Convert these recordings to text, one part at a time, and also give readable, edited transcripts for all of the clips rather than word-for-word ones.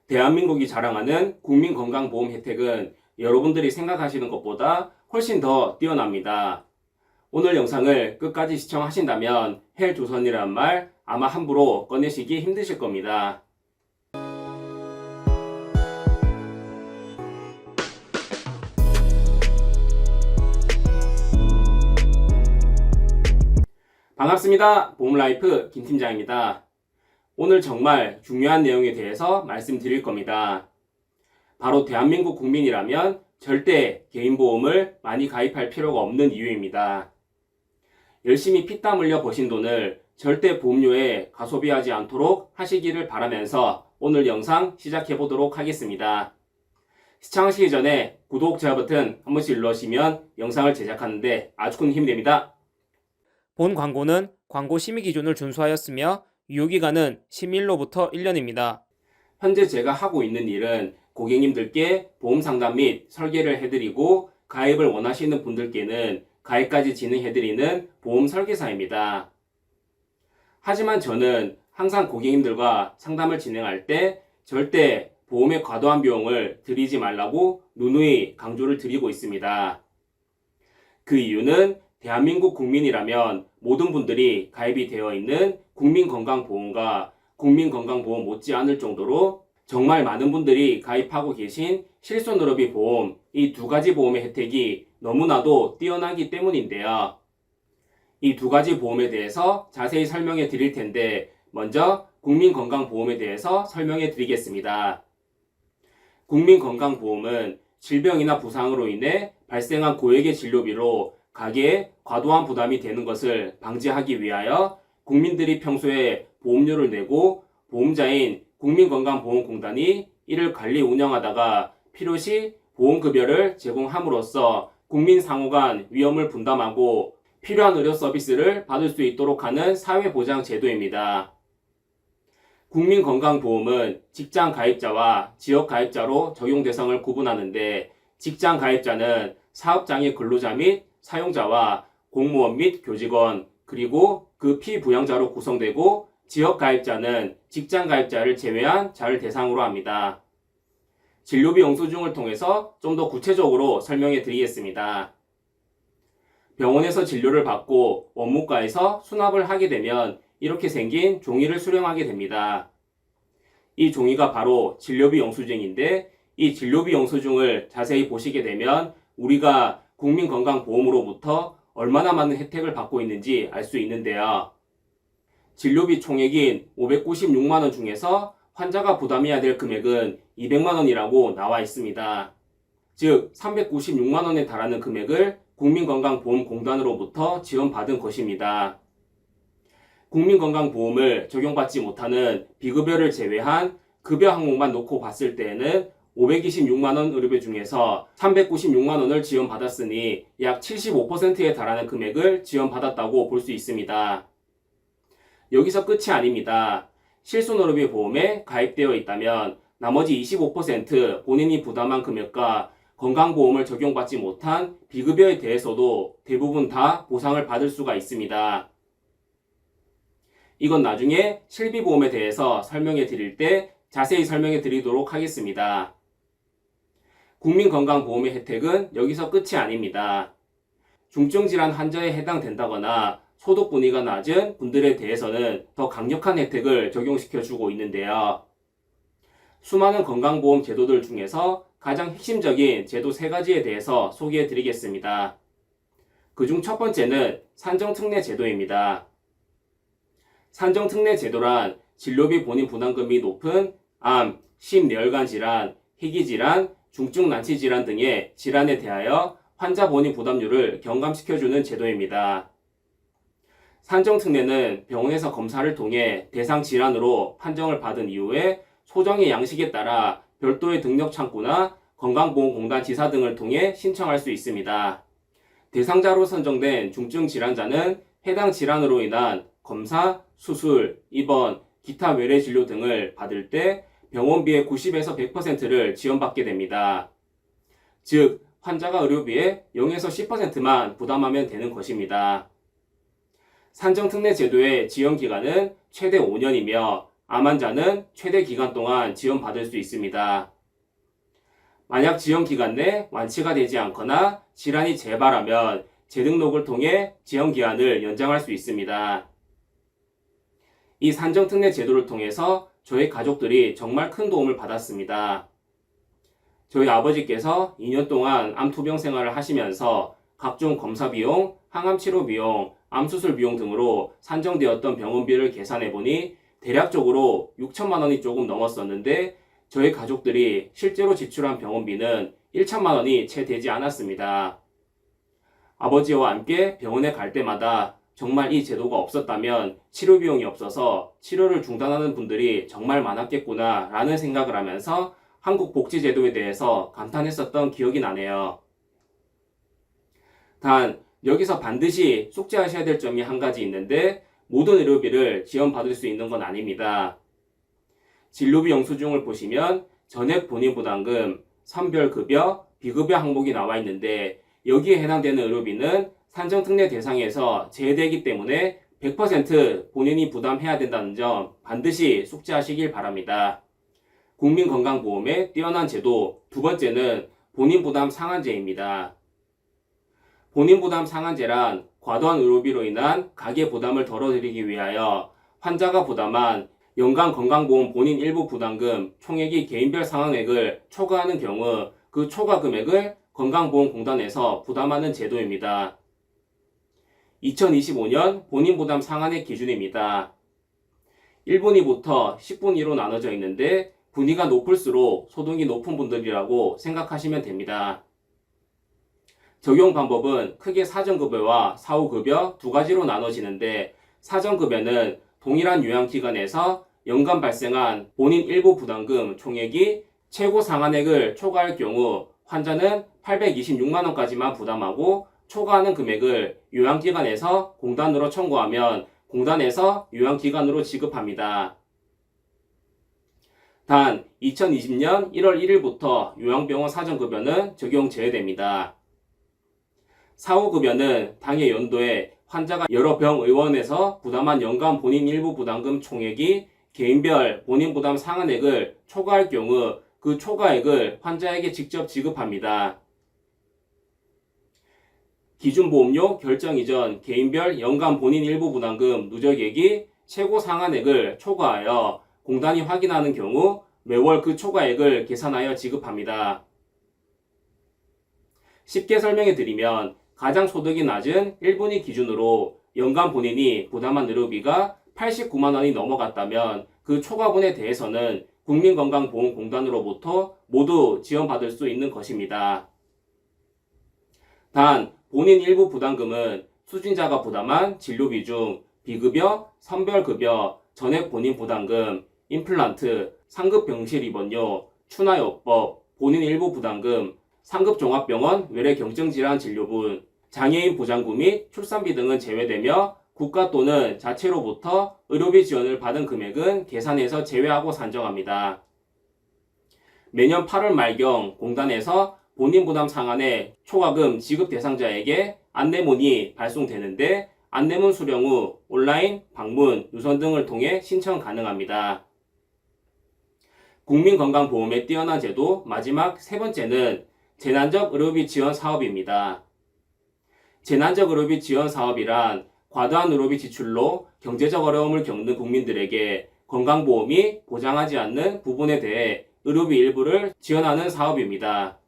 대한민국이 자랑하는 국민건강보험 혜택은 여러분들이 생각하시는 것보다 훨씬 더 뛰어납니다. 오늘 영상을 끝까지 시청하신다면 헬조선이란 말 아마 함부로 꺼내시기 힘드실 겁니다. 반갑습니다. 보험라이프 김팀장입니다. 오늘 정말 중요한 내용에 대해서 말씀드릴 겁니다. 바로 대한민국 국민이라면 절대 개인보험을 많이 가입할 필요가 없는 이유입니다. 열심히 피땀 흘려 버신 돈을 절대 보험료에 가소비하지 않도록 하시기를 바라면서 오늘 영상 시작해 보도록 하겠습니다. 시청하시기 전에 구독, 좋아요 버튼 한 번씩 눌러주시면 영상을 제작하는데 아주 큰 힘이 됩니다. 본 광고는 광고 심의 기준을 준수하였으며 유효기간은 10일로부터 1년입니다. 현재 제가 하고 있는 일은 고객님들께 보험 상담 및 설계를 해드리고 가입을 원하시는 분들께는 가입까지 진행해드리는 보험 설계사입니다. 하지만 저는 항상 고객님들과 상담을 진행할 때 절대 보험에 과도한 비용을 들이지 말라고 누누이 강조를 드리고 있습니다. 그 이유는 대한민국 국민이라면 모든 분들이 가입이 되어 있는 국민건강보험과 국민건강보험 못지않을 정도로 정말 많은 분들이 가입하고 계신 실손의료비 보험, 이 두 가지 보험의 혜택이 너무나도 뛰어나기 때문인데요. 이 두 가지 보험에 대해서 자세히 설명해 드릴 텐데 먼저 국민건강보험에 대해서 설명해 드리겠습니다. 국민건강보험은 질병이나 부상으로 인해 발생한 고액의 진료비로 가계에 과도한 부담이 되는 것을 방지하기 위하여 국민들이 평소에 보험료를 내고 보험자인 국민건강보험공단이 이를 관리 운영하다가 필요시 보험급여를 제공함으로써 국민 상호 간 위험을 분담하고 필요한 의료 서비스를 받을 수 있도록 하는 사회보장 제도입니다. 국민건강보험은 직장 가입자와 지역 가입자로 적용 대상을 구분하는데 직장 가입자는 사업장의 근로자 및 사용자와 공무원 및 교직원 그리고 그 피부양자로 구성되고 지역 가입자는 직장 가입자를 제외한 자를 대상으로 합니다. 진료비 영수증을 통해서 좀 더 구체적으로 설명해 드리겠습니다. 병원에서 진료를 받고 원무과에서 수납을 하게 되면 이렇게 생긴 종이를 수령하게 됩니다. 이 종이가 바로 진료비 영수증인데 이 진료비 영수증을 자세히 보시게 되면 우리가 국민건강보험으로부터 얼마나 많은 혜택을 받고 있는지 알 수 있는데요. 진료비 총액인 596만원 중에서 환자가 부담해야 될 금액은 200만원이라고 나와 있습니다. 즉 396만원에 달하는 금액을 국민건강보험공단으로부터 지원받은 것입니다. 국민건강보험을 적용받지 못하는 비급여를 제외한 급여 항목만 놓고 봤을 때에는 526만원 의료비 중에서 396만원을 지원받았으니 약 75%에 달하는 금액을 지원받았다고 볼 수 있습니다. 여기서 끝이 아닙니다. 실손의료비 보험에 가입되어 있다면 나머지 25% 본인이 부담한 금액과 건강보험을 적용받지 못한 비급여에 대해서도 대부분 다 보상을 받을 수가 있습니다. 이건 나중에 실비보험에 대해서 설명해 드릴 때 자세히 설명해 드리도록 하겠습니다. 국민건강보험의 혜택은 여기서 끝이 아닙니다. 중증질환 환자에 해당된다거나 소득 분위가 낮은 분들에 대해서는 더 강력한 혜택을 적용시켜주고 있는데요. 수많은 건강보험 제도들 중에서 가장 핵심적인 제도 3가지에 대해서 소개해 드리겠습니다. 그중 첫 번째는 산정특례 제도입니다. 산정특례 제도란 진료비 본인 부담금이 높은 암, 심뇌혈관 질환, 희귀질환, 중증 난치 질환 등의 질환에 대하여 환자 본인 부담률을 경감시켜주는 제도입니다. 산정특례는 병원에서 검사를 통해 대상 질환으로 판정을 받은 이후에 소정의 양식에 따라 별도의 등록 창구나 건강보험공단 지사 등을 통해 신청할 수 있습니다. 대상자로 선정된 중증 질환자는 해당 질환으로 인한 검사, 수술, 입원, 기타 외래 진료 등을 받을 때 병원비의 90에서 100%를 지원받게 됩니다. 즉, 환자가 의료비의 0에서 10%만 부담하면 되는 것입니다. 산정특례 제도의 지원기간은 최대 5년이며 암 환자는 최대 기간 동안 지원받을 수 있습니다. 만약 지원 기간 내 완치가 되지 않거나 질환이 재발하면 재등록을 통해 지원 기한을 연장할 수 있습니다. 이 산정특례 제도를 통해서 저희 가족들이 정말 큰 도움을 받았습니다. 저희 아버지께서 2년 동안 암 투병 생활을 하시면서 각종 검사 비용, 항암 치료 비용, 암 수술 비용 등으로 산정되었던 병원비를 계산해 보니 대략적으로 6천만 원이 조금 넘었었는데 저희 가족들이 실제로 지출한 병원비는 1천만 원이 채 되지 않았습니다. 아버지와 함께 병원에 갈 때마다 정말 이 제도가 없었다면 치료 비용이 없어서 치료를 중단하는 분들이 정말 많았겠구나 라는 생각을 하면서 한국 복지제도에 대해서 감탄했었던 기억이 나네요. 단 여기서 반드시 숙지하셔야 될 점이 한 가지 있는데 모든 의료비를 지원받을 수 있는 건 아닙니다. 진료비 영수증을 보시면 전액 본인 부담금, 선별급여, 비급여 항목이 나와 있는데 여기에 해당되는 의료비는 산정특례 대상에서 제외되기 때문에 100% 본인이 부담해야 된다는 점 반드시 숙지하시길 바랍니다. 국민건강보험의 뛰어난 제도, 두 번째는 본인부담 상한제입니다. 본인부담 상한제란 과도한 의료비로 인한 가계 부담을 덜어드리기 위하여 환자가 부담한 연간 건강보험 본인 일부 부담금 총액이 개인별 상환액을 초과하는 경우 그 초과 금액을 건강보험공단에서 부담하는 제도입니다. 2025년 본인부담 상한액 기준입니다. 1분위부터 10분위로 나눠져 있는데 분위가 높을수록 소득이 높은 분들이라고 생각하시면 됩니다. 적용 방법은 크게 사전급여와 사후급여 두 가지로 나눠지는데 사전급여는 동일한 요양기관에서 연간 발생한 본인 일부 부담금 총액이 최고 상한액을 초과할 경우 환자는 826만원까지만 부담하고 초과하는 금액을 요양기관에서 공단으로 청구하면 공단에서 요양기관으로 지급합니다. 단 2020년 1월 1일부터 요양병원 사전급여는 적용 제외됩니다. 사후급여는 당해 연도에 환자가 여러 병의원에서 부담한 연간 본인 일부 부담금 총액이 개인별 본인 부담 상한액을 초과할 경우 그 초과액을 환자에게 직접 지급합니다. 기준보험료 결정 이전 개인별 연간 본인 일부 부담금 누적액이 최고 상한액을 초과하여 공단이 확인하는 경우 매월 그 초과액을 계산하여 지급합니다. 쉽게 설명해 드리면 가장 소득이 낮은 1분위 기준으로 연간 본인이 부담한 의료비가 89만 원이 넘어갔다면 그 초과분에 대해서는 국민건강보험공단으로부터 모두 지원받을 수 있는 것입니다. 단 본인 일부 부담금은 수진자가 부담한 진료비 중 비급여, 선별급여, 전액 본인 부담금, 임플란트, 상급 병실 입원료, 추나요법, 본인 일부 부담금, 상급 종합병원 외래 경증질환 진료분, 장애인 보장금 및 출산비 등은 제외되며 국가 또는 자체로부터 의료비 지원을 받은 금액은 계산해서 제외하고 산정합니다. 매년 8월 말경 공단에서 본인 부담 상한의 초과금 지급 대상자에게 안내문이 발송되는데 안내문 수령 후 온라인, 방문, 유선 등을 통해 신청 가능합니다. 국민건강보험의 뛰어난 제도 마지막 세 번째는 재난적 의료비 지원 사업입니다. 재난적 의료비 지원 사업이란 과도한 의료비 지출로 경제적 어려움을 겪는 국민들에게 건강보험이 보장하지 않는 부분에 대해 의료비 일부를 지원하는 사업입니다.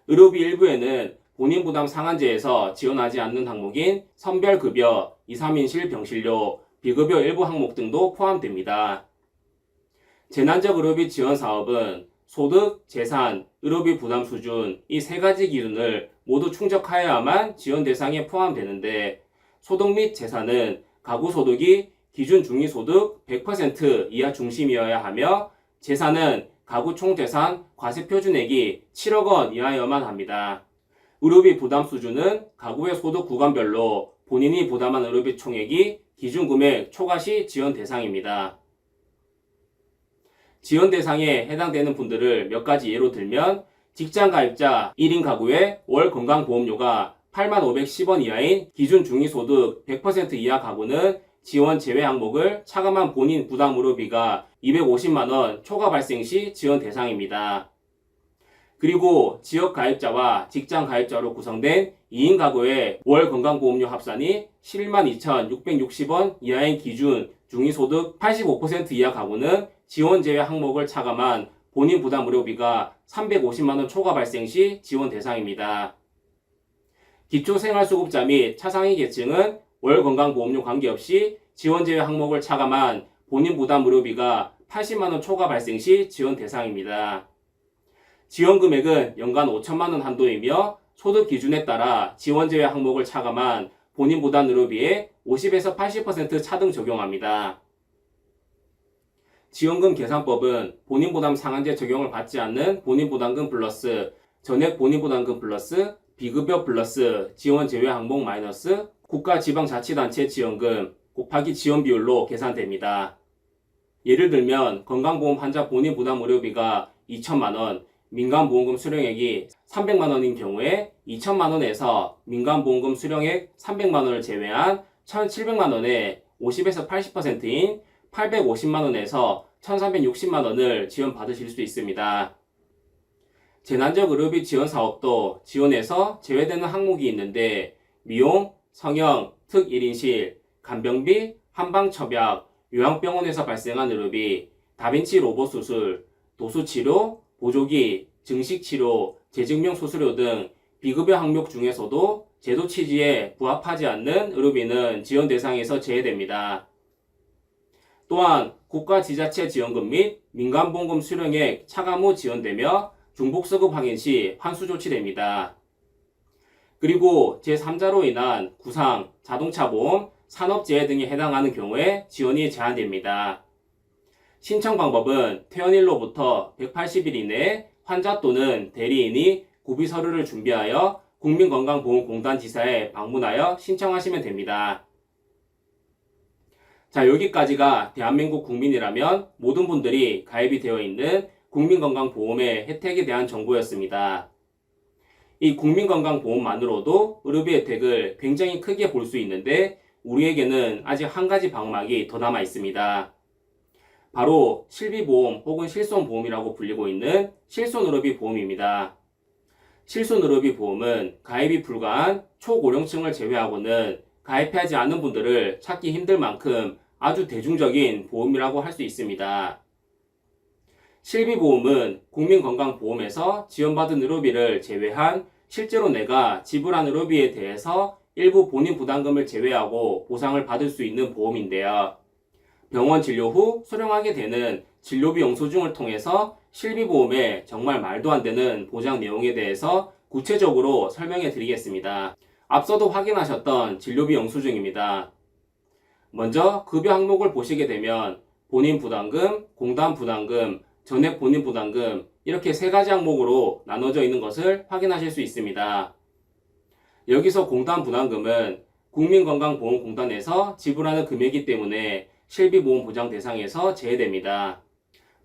의료비 일부에는 본인 부담 상한제에서 지원하지 않는 항목인 선별급여, 2, 3인실 병실료, 비급여 일부 항목 등도 포함됩니다. 재난적 의료비 지원 사업은 소득, 재산, 의료비 부담 수준 이 세 가지 기준을 모두 충족하여야만 지원 대상에 포함되는데 소득 및 재산은 가구 소득이 기준 중위소득 100% 이하 중심이어야 하며 재산은 가구 총재산 과세표준액이 7억 원 이하여야만 합니다. 의료비 부담 수준은 가구의 소득 구간별로 본인이 부담한 의료비 총액이 기준금액 초과 시 지원 대상입니다. 지원 대상에 해당되는 분들을 몇 가지 예로 들면 직장 가입자 1인 가구의 월 건강보험료가 85,510원 이하인 기준 중위소득 100% 이하 가구는 지원 제외 항목을 차감한 본인 부담 의료비가 250만원 초과 발생 시 지원 대상입니다. 그리고 지역 가입자와 직장 가입자로 구성된 2인 가구의 월 건강보험료 합산이 112,660원 이하인 기준 중위소득 85% 이하 가구는 지원 제외 항목을 차감한 본인 부담 의료비가 350만원 초과 발생 시 지원 대상입니다. 기초생활수급자 및 차상위 계층은 월 건강보험료 관계없이 지원 제외 항목을 차감한 본인 부담 의료비가 80만원 초과 발생 시 지원 대상입니다. 지원 금액은 연간 5천만원 한도이며 소득 기준에 따라 지원 제외 항목을 차감한 본인 부담 의료비에 50에서 80% 차등 적용합니다. 지원금 계산법은 본인 부담 상한제 적용을 받지 않는 본인 부담금 플러스 전액 본인 부담금 플러스 비급여 플러스 지원 제외 항목 마이너스 국가지방자치단체 지원금 곱하기 지원 비율로 계산됩니다. 예를 들면 건강보험 환자 본인 부담 의료비가 2천만원, 민간보험금 수령액이 300만원인 경우에 2천만원에서 민간보험금 수령액 300만원을 제외한 1,700만원에 50에서 80%인 850만원에서 1,360만원을 지원받으실 수 있습니다. 재난적 의료비 지원 사업도 지원에서 제외되는 항목이 있는데 미용, 성형, 특 1인실, 간병비, 한방첩약, 요양병원에서 발생한 의료비, 다빈치 로봇 수술, 도수치료, 보조기, 증식치료, 재증명 수수료 등 비급여 항목 중에서도 제도 취지에 부합하지 않는 의료비는 지원 대상에서 제외됩니다. 또한 국가지자체 지원금 및 민간보험금 수령액 차감 후 지원되며 중복서급 확인 시 환수 조치됩니다. 그리고 제3자로 인한 구상, 자동차보험, 산업재해 등에 해당하는 경우에 지원이 제한됩니다. 신청 방법은 퇴원일로부터 180일 이내에 환자 또는 대리인이 구비서류를 준비하여 국민건강보험공단 지사에 방문하여 신청하시면 됩니다. 자, 여기까지가 대한민국 국민이라면 모든 분들이 가입이 되어 있는 국민건강보험의 혜택에 대한 정보였습니다. 이 국민건강보험만으로도 의료비 혜택을 굉장히 크게 볼 수 있는데 우리에게는 아직 한 가지 방막이 더 남아 있습니다. 바로 실비보험 혹은 실손보험이라고 불리고 있는 실손의료비 보험입니다. 실손의료비 보험은 가입이 불가한 초고령층을 제외하고는 가입하지 않은 분들을 찾기 힘들 만큼 아주 대중적인 보험이라고 할 수 있습니다. 실비보험은 국민건강보험에서 지원받은 의료비를 제외한 실제로 내가 지불한 의료비에 대해서 일부 본인 부담금을 제외하고 보상을 받을 수 있는 보험인데요. 병원 진료 후 수령하게 되는 진료비 영수증을 통해서 실비보험의 정말 말도 안 되는 보장 내용에 대해서 구체적으로 설명해 드리겠습니다. 앞서도 확인하셨던 진료비 영수증입니다. 먼저 급여 항목을 보시게 되면 본인 부담금, 공단 부담금, 전액 본인 부담금 이렇게 세 가지 항목으로 나눠져 있는 것을 확인하실 수 있습니다. 여기서 공단 부담금은 국민건강보험공단에서 지불하는 금액이기 때문에 실비보험 보장 대상에서 제외됩니다.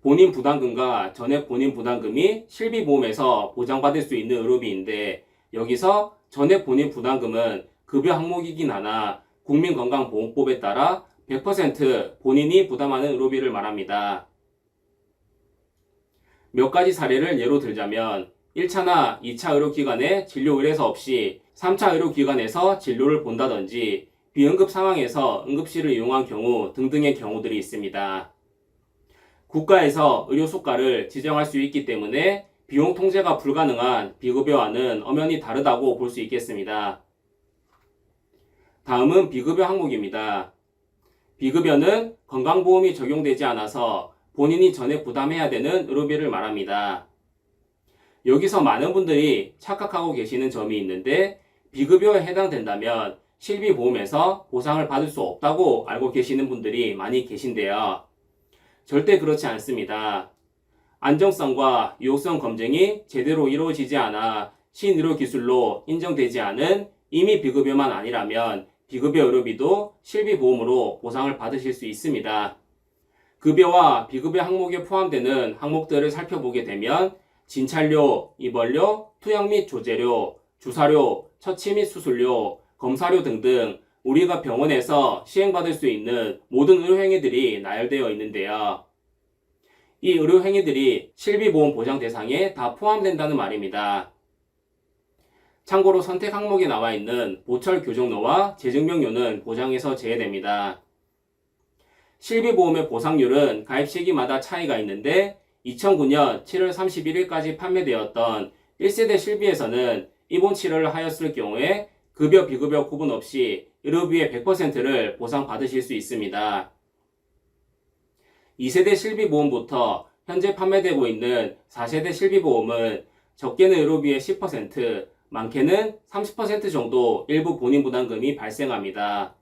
본인 부담금과 전액 본인 부담금이 실비보험에서 보장받을 수 있는 의료비인데 여기서 전액 본인 부담금은 급여 항목이긴 하나 국민건강보험법에 따라 100% 본인이 부담하는 의료비를 말합니다. 몇 가지 사례를 예로 들자면 1차나 2차 의료기관에 진료 의뢰서 없이 3차 의료기관에서 진료를 본다든지 비응급 상황에서 응급실을 이용한 경우 등등의 경우들이 있습니다. 국가에서 의료수가를 지정할 수 있기 때문에 비용 통제가 불가능한 비급여와는 엄연히 다르다고 볼 수 있겠습니다. 다음은 비급여 항목입니다. 비급여는 건강보험이 적용되지 않아서 본인이 전액 부담해야 되는 의료비를 말합니다. 여기서 많은 분들이 착각하고 계시는 점이 있는데 비급여에 해당된다면 실비보험에서 보상을 받을 수 없다고 알고 계시는 분들이 많이 계신데요. 절대 그렇지 않습니다. 안정성과 유효성 검증이 제대로 이루어지지 않아 신의료기술로 인정되지 않은 임의 비급여만 아니라면 비급여 의료비도 실비보험으로 보상을 받으실 수 있습니다. 급여와 비급여 항목에 포함되는 항목들을 살펴보게 되면 진찰료, 입원료, 투약 및 조제료, 주사료, 처치 및 수술료, 검사료 등등 우리가 병원에서 시행받을 수 있는 모든 의료행위들이 나열되어 있는데요. 이 의료행위들이 실비보험 보장 대상에 다 포함된다는 말입니다. 참고로 선택 항목에 나와 있는 보철 교정료와 재증명료는 보장에서 제외됩니다. 실비보험의 보상률은 가입 시기마다 차이가 있는데 2009년 7월 31일까지 판매되었던 1세대 실비에서는 입원 치료를 하였을 경우에 급여 비급여 구분 없이 의료비의 100%를 보상받으실 수 있습니다. 2세대 실비보험부터 현재 판매되고 있는 4세대 실비보험은 적게는 의료비의 10%, 많게는 30% 정도 일부 본인 부담금이 발생합니다.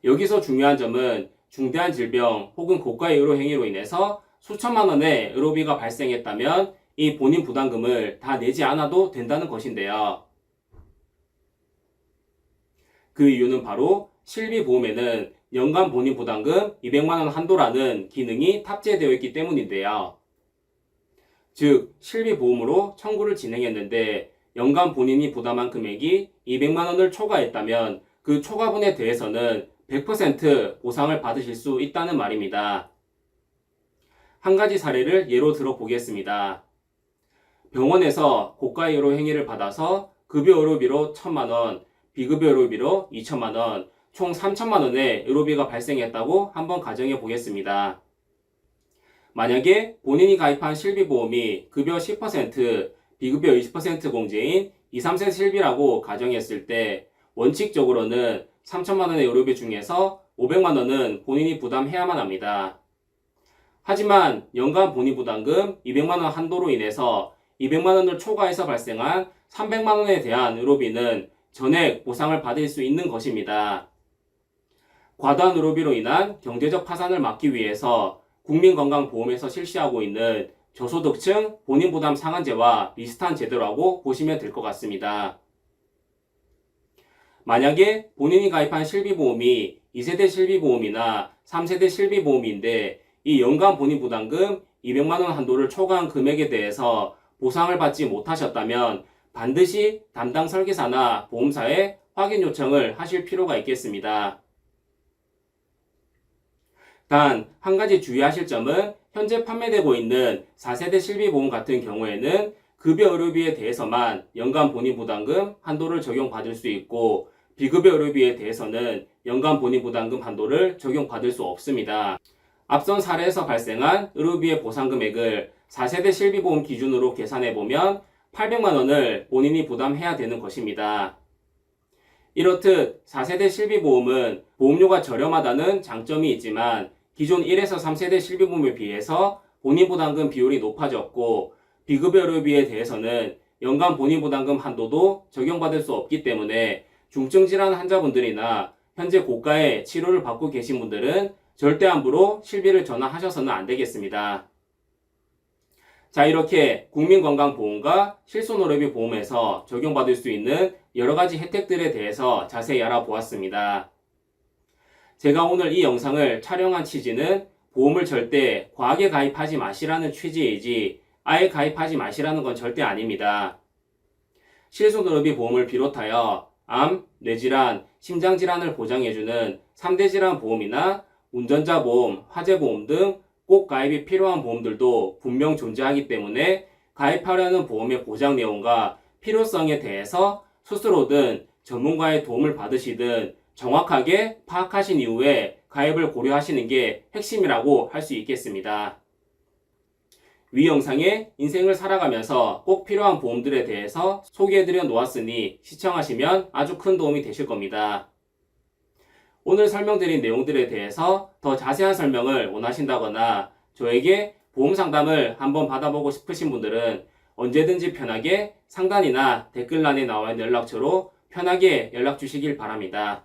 여기서 중요한 점은 중대한 질병 혹은 고가의 의료 행위로 인해서 수천만 원의 의료비가 발생했다면 이 본인 부담금을 다 내지 않아도 된다는 것인데요. 그 이유는 바로 실비보험에는 연간 본인 부담금 200만 원 한도라는 기능이 탑재되어 있기 때문인데요. 즉 실비보험으로 청구를 진행했는데 연간 본인이 부담한 금액이 200만 원을 초과했다면 그 초과분에 대해서는 100% 보상을 받으실 수 있다는 말입니다. 한 가지 사례를 예로 들어보겠습니다. 병원에서 고가 의료 행위를 받아서 급여 의료비로 1,000만 원, 비급여 의료비로 2,000만 원, 총 3,000만 원의 의료비가 발생했다고 한번 가정해 보겠습니다. 만약에 본인이 가입한 실비보험이 급여 10%, 비급여 20% 공제인 2, 3세 실비라고 가정했을 때 원칙적으로는 3,000만 원의 의료비 중에서 500만 원은 본인이 부담해야만 합니다. 하지만 연간 본인 부담금 200만 원 한도로 인해서 200만 원을 초과해서 발생한 300만 원에 대한 의료비는 전액 보상을 받을 수 있는 것입니다. 과도한 의료비로 인한 경제적 파산을 막기 위해서 국민건강보험에서 실시하고 있는 저소득층 본인부담 상한제와 비슷한 제도라고 보시면 될 것 같습니다. 만약에 본인이 가입한 실비보험이 2세대 실비보험이나 3세대 실비보험인데 이 연간 본인 부담금 200만 원 한도를 초과한 금액에 대해서 보상을 받지 못하셨다면 반드시 담당 설계사나 보험사에 확인 요청을 하실 필요가 있겠습니다. 단 한 가지 주의하실 점은 현재 판매되고 있는 4세대 실비보험 같은 경우에는 급여 의료비에 대해서만 연간 본인 부담금 한도를 적용받을 수 있고 비급여 의료비에 대해서는 연간 본인 부담금 한도를 적용받을 수 없습니다. 앞선 사례에서 발생한 의료비의 보상 금액을 4세대 실비보험 기준으로 계산해보면 800만 원을 본인이 부담해야 되는 것입니다. 이렇듯 4세대 실비보험은 보험료가 저렴하다는 장점이 있지만 기존 1에서 3세대 실비보험에 비해서 본인 부담금 비율이 높아졌고 비급여 의료비에 대해서는 연간 본인 부담금 한도도 적용받을 수 없기 때문에 중증 질환 환자분들이나 현재 고가의 치료를 받고 계신 분들은 절대 함부로 실비를 전환하셔서는 안 되겠습니다. 자, 이렇게 국민건강보험과 실손의료비 보험에서 적용받을 수 있는 여러가지 혜택들에 대해서 자세히 알아보았습니다. 제가 오늘 이 영상을 촬영한 취지는 보험을 절대 과하게 가입하지 마시라는 취지이지 아예 가입하지 마시라는 건 절대 아닙니다. 실손의료비 보험을 비롯하여 암, 뇌질환, 심장질환을 보장해주는 3대 질환 보험이나 운전자 보험, 화재 보험 등 꼭 가입이 필요한 보험들도 분명 존재하기 때문에 가입하려는 보험의 보장 내용과 필요성에 대해서 스스로든 전문가의 도움을 받으시든 정확하게 파악하신 이후에 가입을 고려하시는 게 핵심이라고 할 수 있겠습니다. 위 영상에 인생을 살아가면서 꼭 필요한 보험들에 대해서 소개해드려 놓았으니 시청하시면 아주 큰 도움이 되실 겁니다. 오늘 설명드린 내용들에 대해서 더 자세한 설명을 원하신다거나 저에게 보험 상담을 한번 받아보고 싶으신 분들은 언제든지 편하게 상단이나 댓글란에 나와 있는 연락처로 편하게 연락 주시길 바랍니다.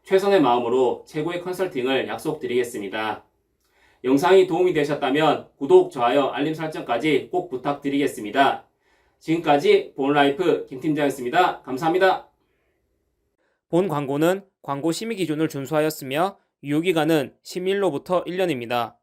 최선의 마음으로 최고의 컨설팅을 약속드리겠습니다. 영상이 도움이 되셨다면 구독, 좋아요, 알림 설정까지 꼭 부탁드리겠습니다. 지금까지 보험라이프 김팀장이었습니다. 감사합니다. 본 광고는 광고 심의 기준을 준수하였으며 유효기간은 11로부터 1년입니다.